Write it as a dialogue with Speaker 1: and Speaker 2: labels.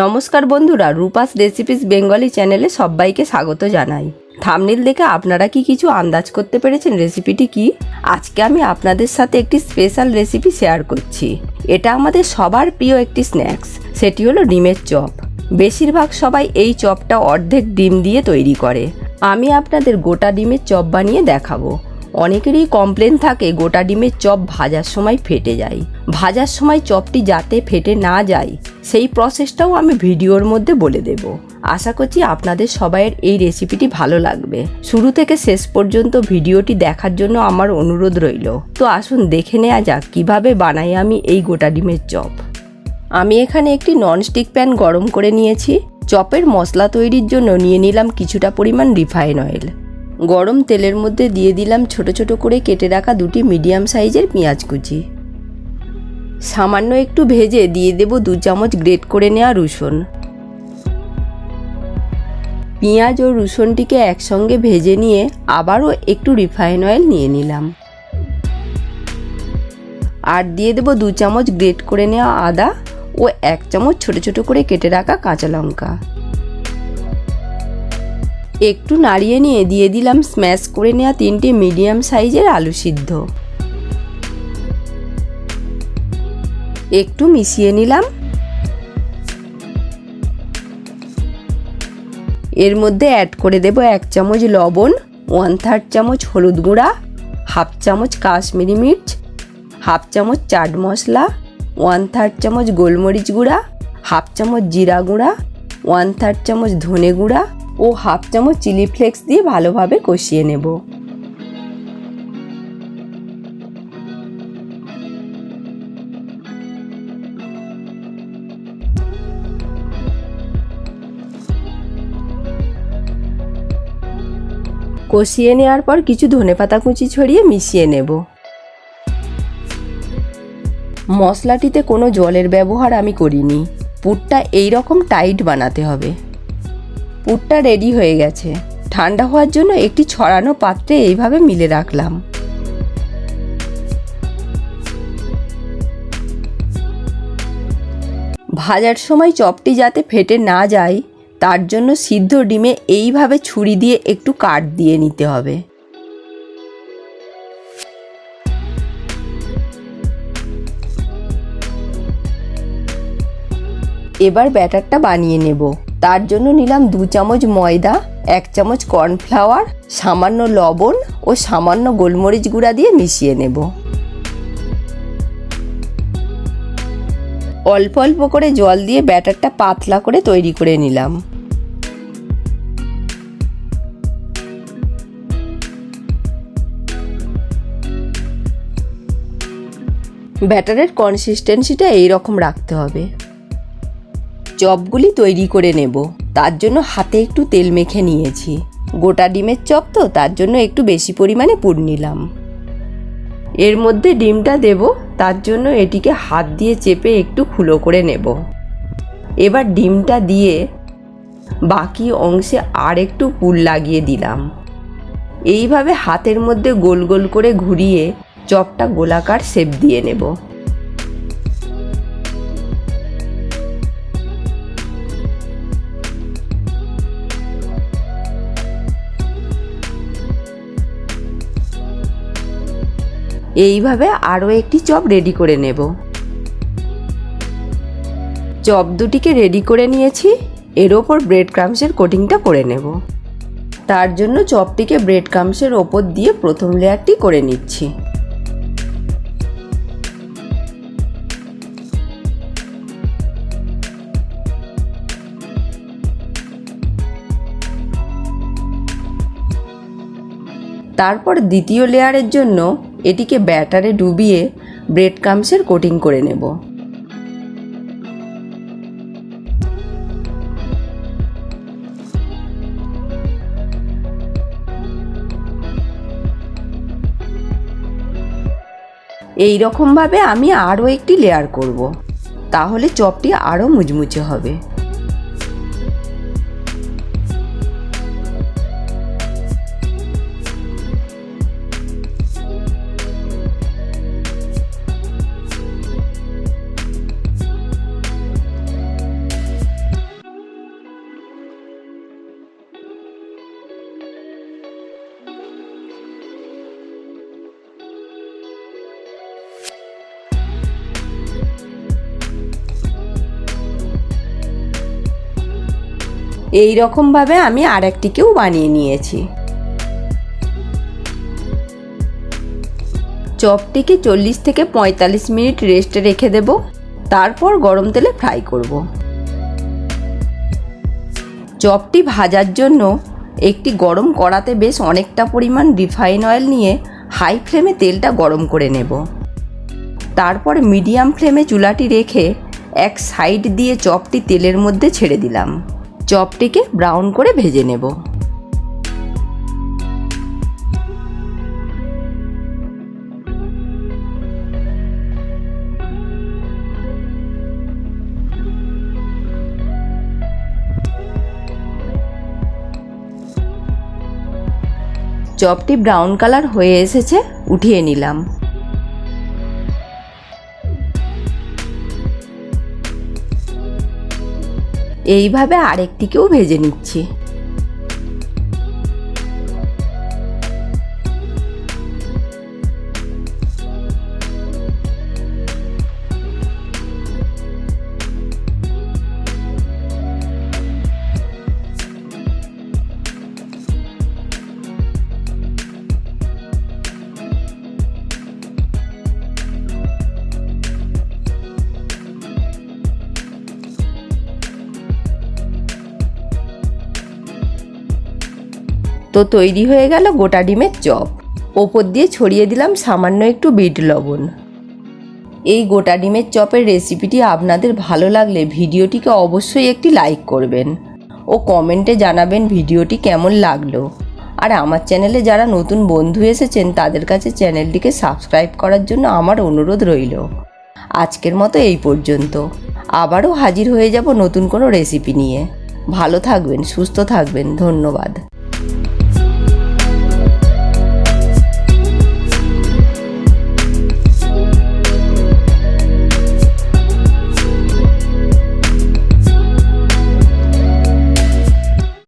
Speaker 1: নমস্কার বন্ধুরা, Rupa's recipes Bengali চ্যানেলে সবাইকে স্বাগত জানাই। থাম্বনেল দেখে আপনারা কি কিছু আন্দাজ করতে পেরেছেন রেসিপিটি কি? আজকে আমি আপনাদের সাথে একটি স্পেশাল রেসিপি শেয়ার করছি। এটা আমাদের সবার প্রিয় একটি স্ন্যাক্স, সেটি হলো ডিমের চপ। বেশিরভাগ সবাই এই চপটা অর্ধেক ডিম দিয়ে তৈরি করে। আমি আপনাদের গোটা ডিমের চপ বানিয়ে দেখাবো। অনেকেরই কমপ্লেন থাকে গোটা ডিমের চপ ভাজার সময় ফেটে যায়। ভাজার সময় চপটি যাতে ফেটে না যায় সেই প্রসেসটাও আমি ভিডিওর মধ্যে বলে দেব। আশা করছি আপনাদের সবাইয়ের এই রেসিপিটি ভালো লাগবে। শুরু থেকে শেষ পর্যন্ত ভিডিওটি দেখার জন্য আমার অনুরোধ রইল। তো আসুন দেখে নেওয়া যাক কিভাবে বানাই আমি এই গোটা ডিমের চপ। আমি এখানে একটি ননস্টিক প্যান গরম করে নিয়েছি। চপের মশলা তৈরির জন্য নিয়ে নিলাম কিছুটা পরিমাণ রিফাইন অয়েল। গরম তেলের মধ্যে দিয়ে দিলাম ছোট ছোট করে কেটে রাখা দুটি মিডিয়াম সাইজের পেঁয়াজ কুচি। সামান্য একটু ভেজে দিয়ে দেব 2 চামচ গ্রেট করে নেওয়া রসুন। পেঁয়াজ ও রসুনটিকে একসঙ্গে ভেজে নিয়ে আবারও একটু রিফাইন অয়েল নিয়ে নিলাম। আর দিয়ে দেব 2 চামচ গ্রেট করে নেওয়া আদা ও 1 চামচ ছোট ছোট করে কেটে রাখা কাঁচা লঙ্কা। একটু নাড়িয়ে নিয়ে দিয়ে দিলাম স্ম্যাশ করে নেওয়া 3টি মিডিয়াম সাইজের আলু সিদ্ধ। একটু মিশিয়ে নিলাম। এর মধ্যে অ্যাড করে দেব 1 চামচ লবণ, 1/3 চামচ হলুদ গুঁড়া, 1/2 চামচ কাশ্মীরি মির্চ, 1/2 চামচ চাট মশলা, 1/3 চামচ গোলমরিচ গুঁড়া, 1/2 চামচ জিরা গুঁড়া, 1/3 চামচ ধনে গুঁড়া ও 1/2 চামচ চিলি ফ্লেক্স দিয়ে ভালোভাবে কষিয়ে নেব। কষিয়ে নেওয়ার পর কিছু ধনেপাতা কুচি ছড়িয়ে মিশিয়ে নেব। মশলাটিতে কোনো জলের ব্যবহার আমি করিনি। পুরটা এই রকম টাইট বানাতে হবে। পুরটা রেডি হয়ে গেছে। ঠান্ডা হওয়ার জন্য একটি ছড়ানো পাত্রে এইভাবে মিলে রাখলাম। ভাজার সময় চপটি যাতে ফেটে না যায় তার জন্য সিদ্ধ ডিমে এইভাবে ছুরি দিয়ে একটু কাট দিয়ে নিতে হবে। এবার ব্যাটারটা বানিয়ে নেব। তার জন্য নিলাম 2 চামচ ময়দা, 1 চামচ কর্নফ্লাওয়ার, সামান্য লবণ ও সামান্য গোলমরিচ গুঁড়া দিয়ে মিশিয়ে নেব। অল্প অল্প করে জল দিয়ে ব্যাটারটা পাতলা করে তৈরি করে নিলাম। ব্যাটারের কনসিস্টেন্সিটা এই রকম রাখতে হবে। চপগুলি তৈরি করে নেব। তার জন্য হাতে একটু তেল মেখে নিয়েছি। গোটা ডিমের চপ তো তার জন্য একটু বেশি পরিমাণে পুর নিলাম। এর মধ্যে ডিমটা দেব, তার জন্য এটিকে হাত দিয়ে চেপে একটু খুলো করে নেব। এবার ডিমটা দিয়ে বাকি অংশে আর একটু পুর লাগিয়ে দিলাম। এইভাবে হাতের মধ্যে গোল গোল করে ঘুরিয়ে চপটা গোলাকার শেপ দিয়ে নেব। এইভাবে আরও একটি চপ রেডি করে নেব। চপ দুটিকে রেডি করে নিয়েছি। এর ওপর ব্রেড ক্রাম্বসের কোটিংটা করে নেব। তার জন্য চপটিকে ব্রেড ক্রাম্বসের ওপর দিয়ে প্রথম লেয়ারটি করে নিচ্ছি। তারপর দ্বিতীয় লেয়ারের জন্য এটিকে ব্যাটারে ডুবিয়ে ব্রেড ক্রাম্বসের কোটিং করে নেব। এই রকমভাবে আমি আরও একটি লেয়ার করব, তাহলে চপটি আরও মুচমুচে হবে। এই রকমভাবে আমি আরেকটিকেও বানিয়ে নিয়েছি। চপটিকে 40 থেকে 45 মিনিট রেস্টে রেখে দেব, তারপর গরম তেলে ফ্রাই করব। চপটি ভাজার জন্য একটি গরম কড়াতে বেশ অনেকটা পরিমাণ রিফাইন অয়েল নিয়ে হাই ফ্লেমে তেলটা গরম করে নেব। তারপর মিডিয়াম ফ্লেমে চুলাটি রেখে এক সাইড দিয়ে চপটি তেলের মধ্যে ছেড়ে দিলাম। চপটিকে ব্রাউন করে ভেজে নেব। চপটি ব্রাউন কালার হয়ে এসেছে, উঠিয়ে নিলাম। এইভাবে আরেকটিকেও ভেজে নিচ্ছি। তো তৈরি হয়ে গেল গোটা ডিমের চপ। ওপর দিয়ে ছড়িয়ে দিলাম সামান্য একটু বিট লবণ। এই গোটা ডিমের চপের রেসিপিটি আপনাদের ভালো লাগলে ভিডিওটিকে অবশ্যই একটি লাইক করবেন ও কমেন্টে জানাবেন ভিডিওটি কেমন লাগলো। আর আমার চ্যানেলে যারা নতুন বন্ধু এসেছেন তাদের কাছে চ্যানেলটিকে সাবস্ক্রাইব করার জন্য আমার অনুরোধ রইল। আজকের মতো এই পর্যন্ত। আবারও হাজির হয়ে যাব নতুন কোনো রেসিপি নিয়ে। ভালো থাকবেন, সুস্থ থাকবেন। ধন্যবাদ।